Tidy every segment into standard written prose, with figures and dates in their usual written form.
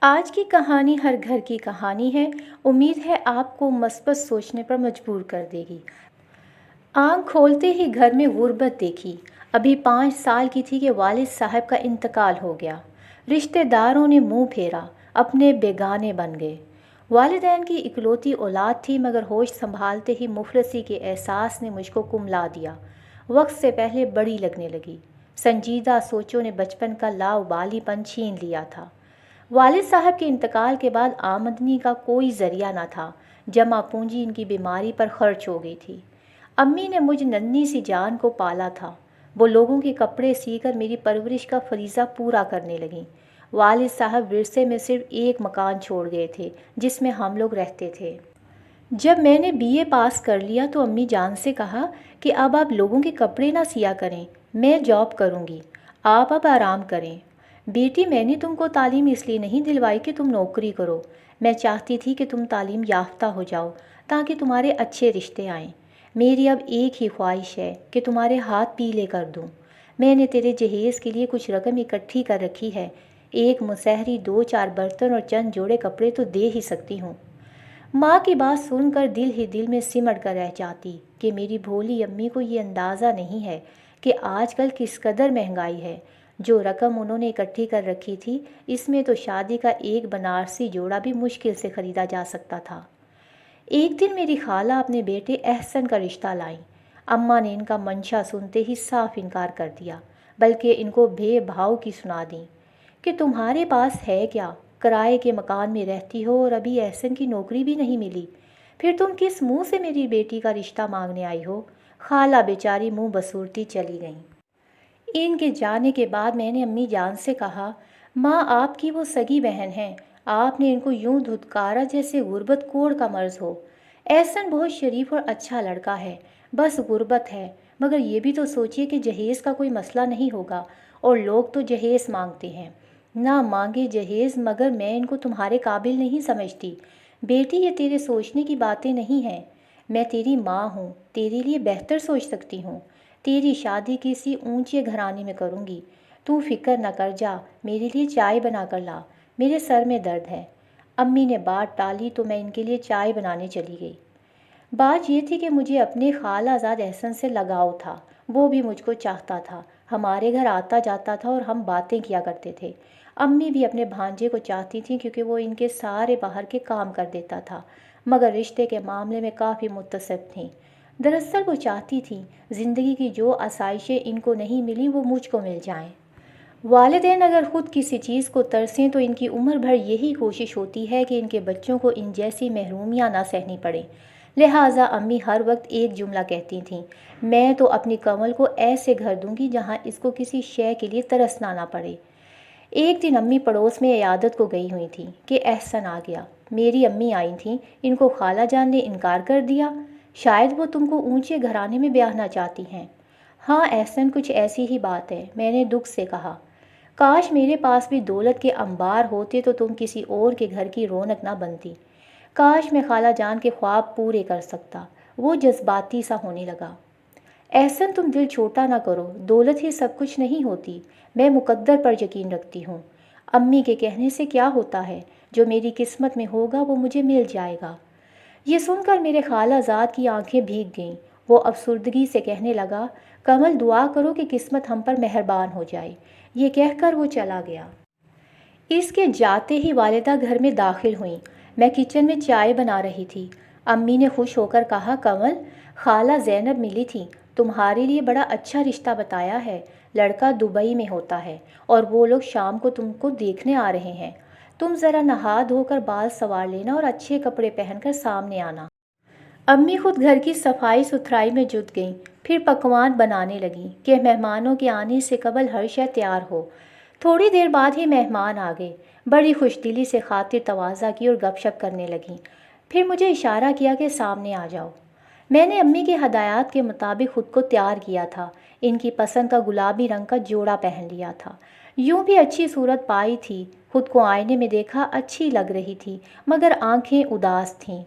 آج کی کہانی ہر گھر کی کہانی ہے۔ امید ہے آپ کو مثبت سوچنے پر مجبور کر دے گی۔ آنکھ کھولتے ہی گھر میں غربت دیکھی۔ ابھی 5 سال کی تھی کہ والد صاحب کا انتقال ہو گیا۔ رشتہ داروں نے منہ پھیرا، اپنے بیگانے بن گئے۔ والدین کی اکلوتی اولاد تھی، مگر ہوش سنبھالتے ہی مفلسی کے احساس نے مجھ کو کملا دیا۔ وقت سے پہلے بڑی لگنے لگی۔ سنجیدہ سوچوں نے بچپن کا لاابالی پن چھین لیا تھا۔ والد صاحب کے انتقال کے بعد آمدنی کا کوئی ذریعہ نہ تھا۔ جمع پونجی ان کی بیماری پر خرچ ہو گئی تھی۔ امی نے مجھ ننھی سی جان کو پالا تھا۔ وہ لوگوں کے کپڑے سی کر میری پرورش کا فریضہ پورا کرنے لگیں۔ والد صاحب ورثے میں صرف ایک مکان چھوڑ گئے تھے جس میں ہم لوگ رہتے تھے۔ جب میں نے BA پاس کر لیا تو امی جان سے کہا کہ اب آپ لوگوں کے کپڑے نہ سیا کریں، میں جاب کروں گی، آپ اب آرام کریں۔ بیٹی، میں نے تم کو تعلیم اس لیے نہیں دلوائی کہ تم نوکری کرو، میں چاہتی تھی کہ تم تعلیم یافتہ ہو جاؤ تاکہ تمہارے اچھے رشتے آئیں۔ میری اب ایک ہی خواہش ہے کہ تمہارے ہاتھ پیلے کر دوں۔ میں نے تیرے جہیز کے لیے کچھ رقم اکٹھی کر رکھی ہے، ایک مسحری، 2-4 برتن اور چند جوڑے کپڑے تو دے ہی سکتی ہوں۔ ماں کی بات سن کر دل ہی دل میں سمٹ کر رہ جاتی کہ میری بھولی امی کو یہ اندازہ نہیں ہے کہ آج کل کس قدر مہنگائی ہے۔ جو رقم انہوں نے اکٹھی کر رکھی تھی، اس میں تو شادی کا ایک بنارسی جوڑا بھی مشکل سے خریدا جا سکتا تھا۔ ایک دن میری خالہ اپنے بیٹے احسن کا رشتہ لائیں۔ اماں نے ان کا منشا سنتے ہی صاف انکار کر دیا، بلکہ ان کو بے بھاؤ کی سنا دیں کہ تمہارے پاس ہے کیا؟ کرائے کے مکان میں رہتی ہو اور ابھی احسن کی نوکری بھی نہیں ملی، پھر تم کس منہ سے میری بیٹی کا رشتہ مانگنے آئی ہو؟ خالہ بیچاری منہ بسورتی چلی گئیں۔ ان کے جانے کے بعد میں نے امی جان سے کہا، ماں آپ کی وہ سگی بہن ہیں، آپ نے ان کو یوں دھتکارا جیسے غربت کوڑ کا مرض ہو۔ احسن بہت شریف اور اچھا لڑکا ہے، بس غربت ہے، مگر یہ بھی تو سوچئے کہ جہیز کا کوئی مسئلہ نہیں ہوگا، اور لوگ تو جہیز مانگتے ہیں۔ نہ مانگے جہیز، مگر میں ان کو تمہارے قابل نہیں سمجھتی۔ بیٹی، یہ تیرے سوچنے کی باتیں نہیں ہیں۔ میں تیری ماں ہوں، تیرے لیے بہتر سوچ سکتی ہوں۔ تیری شادی کسی اونچے گھرانے میں کروں گی۔ تو فکر نہ کر، جا میرے لیے چائے بنا کر لا، میرے سر میں درد ہے۔ امی نے بات ٹالی تو میں ان کے لیے چائے بنانے چلی گئی۔ بات یہ تھی کہ مجھے اپنے خالہ زاد احسن سے لگاؤ تھا، وہ بھی مجھ کو چاہتا تھا، ہمارے گھر آتا جاتا تھا اور ہم باتیں کیا کرتے تھے۔ امی بھی اپنے بھانجے کو چاہتی تھیں کیونکہ وہ ان کے سارے باہر کے کام کر دیتا تھا، مگر رشتے کے معاملے میں کافی متصب تھیں۔ دراصل وہ چاہتی تھیں زندگی کی جو آسائشیں ان کو نہیں ملیں وہ مجھ کو مل جائیں۔ والدین اگر خود کسی چیز کو ترسیں تو ان کی عمر بھر یہی کوشش ہوتی ہے کہ ان کے بچوں کو ان جیسی محرومیاں نہ سہنی پڑیں۔ لہٰذا امی ہر وقت ایک جملہ کہتی تھیں، میں تو اپنی کنول کو ایسے گھر دوں گی جہاں اس کو کسی شے کے لیے ترسنا نہ پڑے۔ ایک دن امی پڑوس میں عیادت کو گئی ہوئی تھیں کہ احسن آ گیا۔ میری امی آئی تھیں، ان کو خالہ جان نے انکار کر دیا۔ شاید وہ تم کو اونچے گھرانے میں بیاہنا چاہتی ہیں۔ ہاں احسن، کچھ ایسی ہی بات ہے، میں نے دکھ سے کہا۔ کاش میرے پاس بھی دولت کے انبار ہوتے تو تم کسی اور کے گھر کی رونق نہ بنتی۔ کاش میں خالہ جان کے خواب پورے کر سکتا۔ وہ جذباتی سا ہونے لگا۔ احسن، تم دل چھوٹا نہ کرو، دولت ہی سب کچھ نہیں ہوتی، میں مقدر پر یقین رکھتی ہوں۔ امی کے کہنے سے کیا ہوتا ہے، جو میری قسمت میں ہوگا وہ مجھے مل جائے گا۔ یہ سن کر میرے خالہ زاد کی آنکھیں بھیگ گئیں۔ وہ افسردگی سے کہنے لگا، کمل دعا کرو کہ قسمت ہم پر مہربان ہو جائے۔ یہ کہہ کر وہ چلا گیا۔ اس کے جاتے ہی والدہ گھر میں داخل ہوئیں۔ میں کچن میں چائے بنا رہی تھی۔ امی نے خوش ہو کر کہا، کمل، خالہ زینب ملی تھی، تمہارے لیے بڑا اچھا رشتہ بتایا ہے، لڑکا دبئی میں ہوتا ہے اور وہ لوگ شام کو تم کو دیکھنے آ رہے ہیں۔ تم ذرا نہا دھو کر بال سنوار لینا اور اچھے کپڑے پہن کر سامنے آنا۔ امی خود گھر کی صفائی ستھرائی میں جٹ گئیں، پھر پکوان بنانے لگیں کہ مہمانوں کے آنے سے قبل ہر شے تیار ہو۔ تھوڑی دیر بعد ہی مہمان آ گئے۔ بڑی خوش دلی سے خاطر تواضع کی اور گپ شپ کرنے لگیں۔ پھر مجھے اشارہ کیا کہ سامنے آ جاؤ۔ میں نے امی کے ہدایات کے مطابق خود کو تیار کیا تھا۔ ان کی پسند کا گلابی رنگ کا جوڑا پہن لیا تھا۔ یوں بھی اچھی صورت پائی تھی، خود کو آئینے میں دیکھا، اچھی لگ رہی تھی، مگر آنکھیں اداس تھیں۔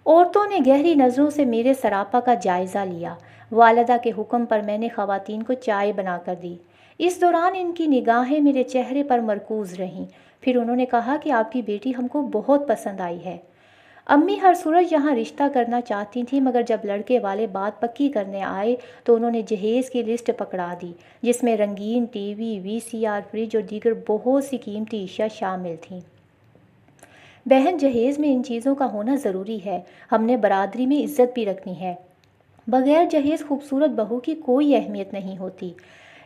عورتوں نے گہری نظروں سے میرے سراپا کا جائزہ لیا۔ والدہ کے حکم پر میں نے خواتین کو چائے بنا کر دی۔ اس دوران ان کی نگاہیں میرے چہرے پر مرکوز رہیں۔ پھر انہوں نے کہا کہ آپ کی بیٹی ہم کو بہت پسند آئی ہے۔ امی ہر صورت یہاں رشتہ کرنا چاہتی تھیں، مگر جب لڑکے والے بات پکی کرنے آئے تو انہوں نے جہیز کی لسٹ پکڑا دی، جس میں رنگین ٹی وی، VCR، فریج اور دیگر بہت سی قیمتی اشیاء شامل تھیں۔ بہن، جہیز میں ان چیزوں کا ہونا ضروری ہے، ہم نے برادری میں عزت بھی رکھنی ہے۔ بغیر جہیز خوبصورت بہو کی کوئی اہمیت نہیں ہوتی۔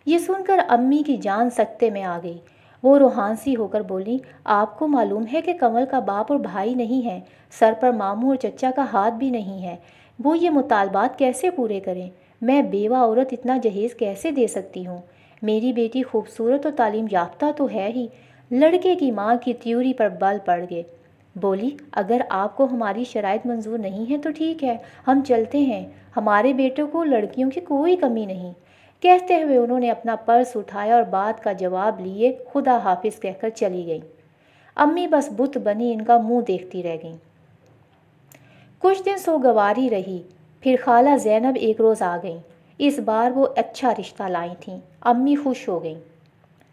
یہ سن کر امی کی جان سکتے میں آ گئی۔ وہ روحانسی ہو کر بولی، آپ کو معلوم ہے کہ کنول کا باپ اور بھائی نہیں ہے، سر پر ماموں اور چچا کا ہاتھ بھی نہیں ہے، وہ یہ مطالبات کیسے پورے کریں؟ میں بیوہ عورت اتنا جہیز کیسے دے سکتی ہوں؟ میری بیٹی خوبصورت اور تعلیم یافتہ تو ہے ہی۔ لڑکے کی ماں کی تیوری پر بل پڑ گئے۔ بولی، اگر آپ کو ہماری شرائط منظور نہیں ہیں تو ٹھیک ہے، ہم چلتے ہیں، ہمارے بیٹوں کو لڑکیوں کی کوئی کمی نہیں۔ کہتے ہوئے انہوں نے اپنا پرس اٹھایا اور بات کا جواب لیے خدا حافظ کہہ کر چلی گئیں۔ امی بس بت بنی ان کا منہ دیکھتی رہ گئیں۔ کچھ دن سوگواری رہی، پھر خالہ زینب ایک روز آ گئیں۔ اس بار وہ اچھا رشتہ لائی تھیں۔ امی خوش ہو گئیں۔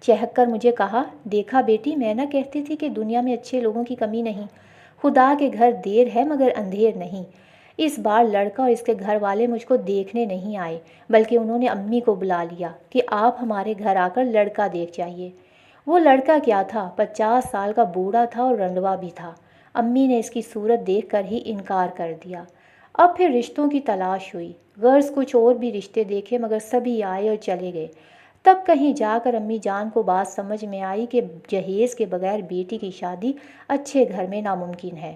چہک کر مجھے کہا، دیکھا بیٹی، میں نہ کہتی تھی کہ دنیا میں اچھے لوگوں کی کمی نہیں۔ خدا کے گھر دیر ہے مگر اندھیر نہیں۔ اس بار لڑکا اور اس کے گھر والے مجھ کو دیکھنے نہیں آئے، بلکہ انہوں نے امی کو بلا لیا کہ آپ ہمارے گھر آ کر لڑکا دیکھ جائیے۔ وہ لڑکا کیا تھا، 50 سال کا بوڑھا تھا اور رنڈوا بھی تھا۔ امی نے اس کی صورت دیکھ کر ہی انکار کر دیا۔ اب پھر رشتوں کی تلاش ہوئی، غرض کچھ اور بھی رشتے دیکھے مگر سبھی آئے اور چلے گئے۔ تب کہیں جا کر امی جان کو بات سمجھ میں آئی کہ جہیز کے بغیر بیٹی کی شادی اچھے گھر میں ناممکن ہے۔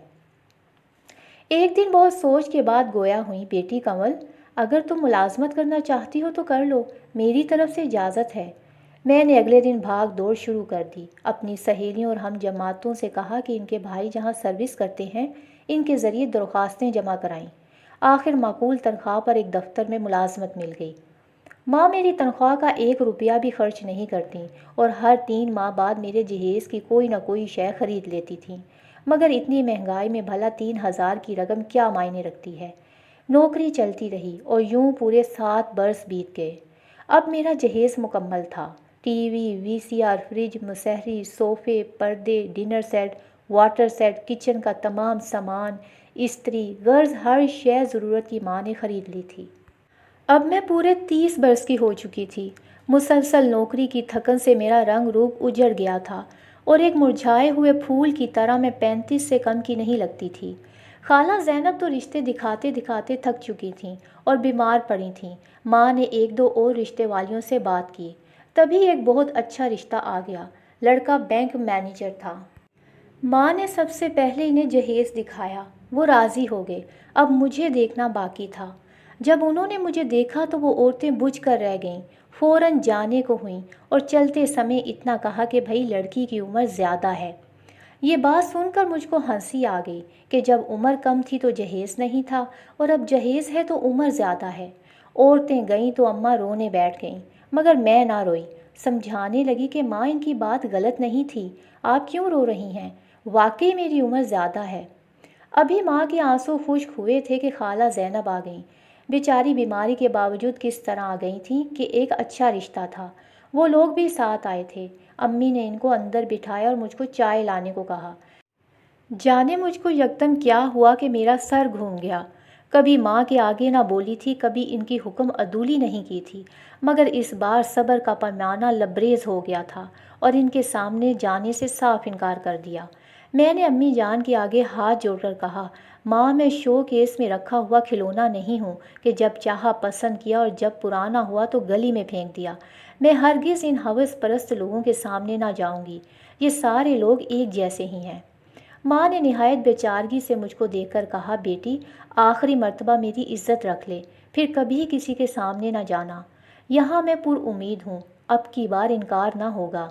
ایک دن بہت سوچ کے بعد گویا ہوئی، بیٹی کنول، اگر تم ملازمت کرنا چاہتی ہو تو کر لو، میری طرف سے اجازت ہے۔ میں نے اگلے دن بھاگ دوڑ شروع کر دی، اپنی سہیلیوں اور ہم جماعتوں سے کہا کہ ان کے بھائی جہاں سروس کرتے ہیں ان کے ذریعے درخواستیں جمع کرائیں۔ آخر معقول تنخواہ پر ایک دفتر میں ملازمت مل گئی۔ ماں میری تنخواہ کا 1 روپیہ بھی خرچ نہیں کرتیں اور ہر 3 ماہ بعد میرے جہیز کی کوئی نہ کوئی شے خرید لیتی تھیں، مگر اتنی مہنگائی میں بھلا 3000 کی رقم کیا معنی رکھتی ہے۔ نوکری چلتی رہی اور یوں پورے 7 برس بیت گئے۔ اب میرا جہیز مکمل تھا۔ ٹی وی، VCR، فریج، مسہری، صوفے، پردے، dinner set, water set, kitchen کا تمام سامان، استری، غرض ہر شے ضرورت کی ماں نے خرید لی تھی۔ اب میں پورے 30 برس کی ہو چکی تھی۔ مسلسل نوکری کی تھکن سے میرا رنگ روپ اجڑ گیا تھا اور ایک مرجھائے ہوئے پھول کی طرح میں 35 سے کم کی نہیں لگتی تھی۔ خالہ زینب تو رشتے دکھاتے دکھاتے تھک چکی تھیں اور بیمار پڑی تھیں۔ ماں نے 1-2 اور رشتے والیوں سے بات کی، تبھی ایک بہت اچھا رشتہ آ گیا۔ لڑکا بینک مینیجر تھا۔ ماں نے سب سے پہلے انہیں جہیز دکھایا، وہ راضی ہو گئے۔ اب مجھے دیکھنا باقی تھا۔ جب انہوں نے مجھے دیکھا تو وہ عورتیں بجھ کر رہ گئیں، فوراً جانے کو ہوئیں اور چلتے سمے اتنا کہا کہ بھئی لڑکی کی عمر زیادہ ہے۔ یہ بات سن کر مجھ کو ہنسی آ گئی کہ جب عمر کم تھی تو جہیز نہیں تھا اور اب جہیز ہے تو عمر زیادہ ہے۔ عورتیں گئیں تو اماں رونے بیٹھ گئیں، مگر میں نہ روئی۔ سمجھانے لگی کہ ماں ان کی بات غلط نہیں تھی، آپ کیوں رو رہی ہیں؟ واقعی میری عمر زیادہ ہے۔ ابھی ماں کے آنسو خشک ہوئے تھے کہ خالہ زینب آ گئیں۔ بیچاری بیماری کے باوجود کس طرح آ گئی تھیں کہ ایک اچھا رشتہ تھا۔ وہ لوگ بھی ساتھ آئے تھے۔ امی نے ان کو اندر بٹھایا اور مجھ کو چائے لانے کو کہا۔ جانے مجھ کو یکدم کیا ہوا کہ میرا سر گھوم گیا۔ کبھی ماں کے آگے نہ بولی تھی، کبھی ان کی حکم عدولی نہیں کی تھی، مگر اس بار صبر کا پیمانہ لبریز ہو گیا تھا اور ان کے سامنے جانے سے صاف انکار کر دیا۔ میں نے امی جان کے آگے ہاتھ جوڑ کر کہا، ماں میں شو کیس میں رکھا ہوا کھلونا نہیں ہوں کہ جب چاہا پسند کیا اور جب پرانا ہوا تو گلی میں پھینک دیا۔ میں ہرگز ان ہوس پرست لوگوں کے سامنے نہ جاؤں گی، یہ سارے لوگ ایک جیسے ہی ہیں۔ ماں نے نہایت بے چارگی سے مجھ کو دیکھ کر کہا، بیٹی آخری مرتبہ میری عزت رکھ لے، پھر کبھی کسی کے سامنے نہ جانا۔ یہاں میں پر امید ہوں، اب کی بار انکار نہ ہوگا۔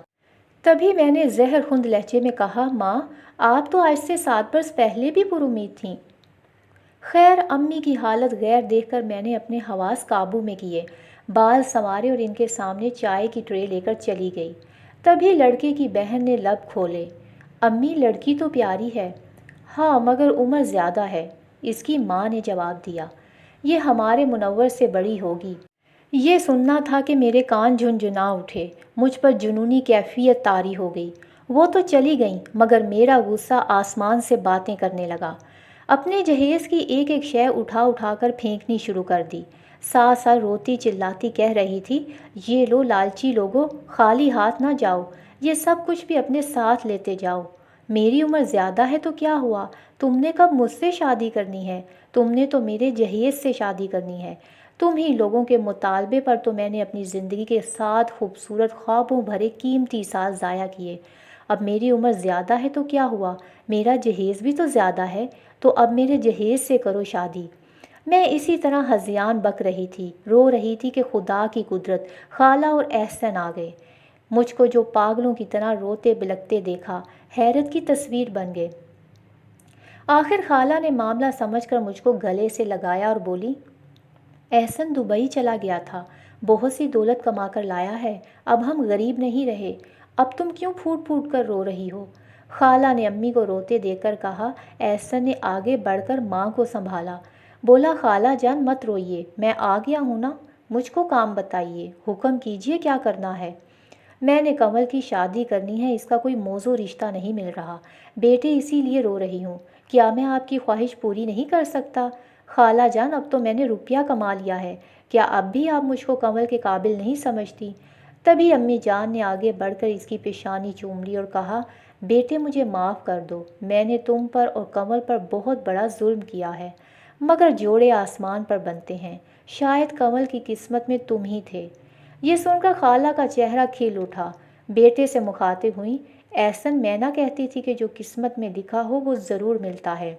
تبھی میں نے زہر خند لہجے میں کہا، ماں آپ تو آج سے 7 برس پہلے بھی پر امید تھیں۔ خیر، امی کی حالت غیر دیکھ کر میں نے اپنے حواس قابو میں کیے، بال سنوارے اور ان کے سامنے چائے کی ٹرے لے کر چلی گئی۔ تبھی لڑکے کی بہن نے لب کھولے، امی لڑکی تو پیاری ہے۔ ہاں مگر عمر زیادہ ہے، اس کی ماں نے جواب دیا۔ یہ ہمارے منور سے بڑی ہوگی۔ یہ سننا تھا کہ میرے کان جھنجھنا اٹھے، مجھ پر جنونی کیفیت طاری ہو گئی۔ وہ تو چلی گئیں مگر میرا غصہ آسمان سے باتیں کرنے لگا۔ اپنے جہیز کی ایک ایک شے اٹھا اٹھا کر پھینکنی شروع کر دی۔ ساتھ ساتھ روتی چلاتی کہہ رہی تھی، یہ لو لالچی لوگو، خالی ہاتھ نہ جاؤ، یہ سب کچھ بھی اپنے ساتھ لیتے جاؤ۔ میری عمر زیادہ ہے تو کیا ہوا، تم نے کب مجھ سے شادی کرنی ہے؟ تم نے تو میرے جہیز سے شادی کرنی ہے۔ تم ہی لوگوں کے مطالبے پر تو میں نے اپنی زندگی کے 7 خوبصورت خوابوں بھرے قیمتی سال ضائع کیے۔ اب میری عمر زیادہ ہے تو کیا ہوا، میرا جہیز بھی تو زیادہ ہے، تو اب میرے جہیز سے کرو شادی۔ میں اسی طرح ہذیان بک رہی تھی، رو رہی تھی کہ خدا کی قدرت، خالہ اور احسن آ گئے۔ مجھ کو جو پاگلوں کی طرح روتے بلکتے دیکھا، حیرت کی تصویر بن گئے۔ آخر خالہ نے معاملہ سمجھ کر مجھ کو گلے سے لگایا اور بولی، احسن دبئی چلا گیا تھا، بہت سی دولت کما کر لایا ہے، اب ہم غریب نہیں رہے، اب تم کیوں پھوٹ پھوٹ کر رو رہی ہو؟ خالہ نے امی کو روتے دیکھ کر کہا۔ احسن نے آگے بڑھ کر ماں کو سنبھالا، بولا، خالہ جان مت روئیے، میں آ گیا ہوں نا، مجھ کو کام بتائیے، حکم کیجیے کیا کرنا ہے۔ میں نے کمل کی شادی کرنی ہے، اس کا کوئی موزوں رشتہ نہیں مل رہا، بیٹے اسی لیے رو رہی ہوں، کیا میں آپ کی خواہش پوری نہیں کر سکتا؟ خالہ جان اب تو میں نے روپیہ کما لیا ہے، کیا اب بھی آپ مجھ کو کمل کے قابل نہیں سمجھتی؟ تبھی امی جان نے آگے بڑھ کر اس کی پیشانی چوم لی اور کہا، بیٹے مجھے معاف کر دو، میں نے تم پر اور کمل پر بہت بڑا ظلم کیا ہے، مگر جوڑے آسمان پر بنتے ہیں، شاید کمل کی قسمت میں تم ہی تھے۔ یہ سن کر خالہ کا چہرہ کھل اٹھا، بیٹے سے مخاطب ہوئیں، احسن میں نہ کہتی تھی کہ جو قسمت میں لکھا ہو وہ ضرور ملتا ہے،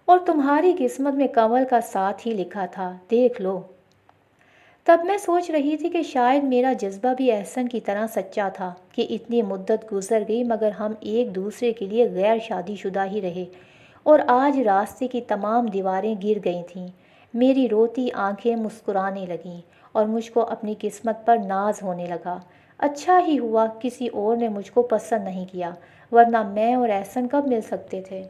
اور تمہاری قسمت میں کمل کا ساتھ ہی لکھا تھا، دیکھ لو۔ تب میں سوچ رہی تھی کہ شاید میرا جذبہ بھی احسن کی طرح سچا تھا کہ اتنی مدت گزر گئی مگر ہم ایک دوسرے کے لیے غیر شادی شدہ ہی رہے، اور آج راستے کی تمام دیواریں گر گئی تھیں، میری روتی آنکھیں مسکرانے لگیں اور مجھ کو اپنی قسمت پر ناز ہونے لگا۔ اچھا ہی ہوا کسی اور نے مجھ کو پسند نہیں کیا، ورنہ میں اور احسن کب مل سکتے تھے۔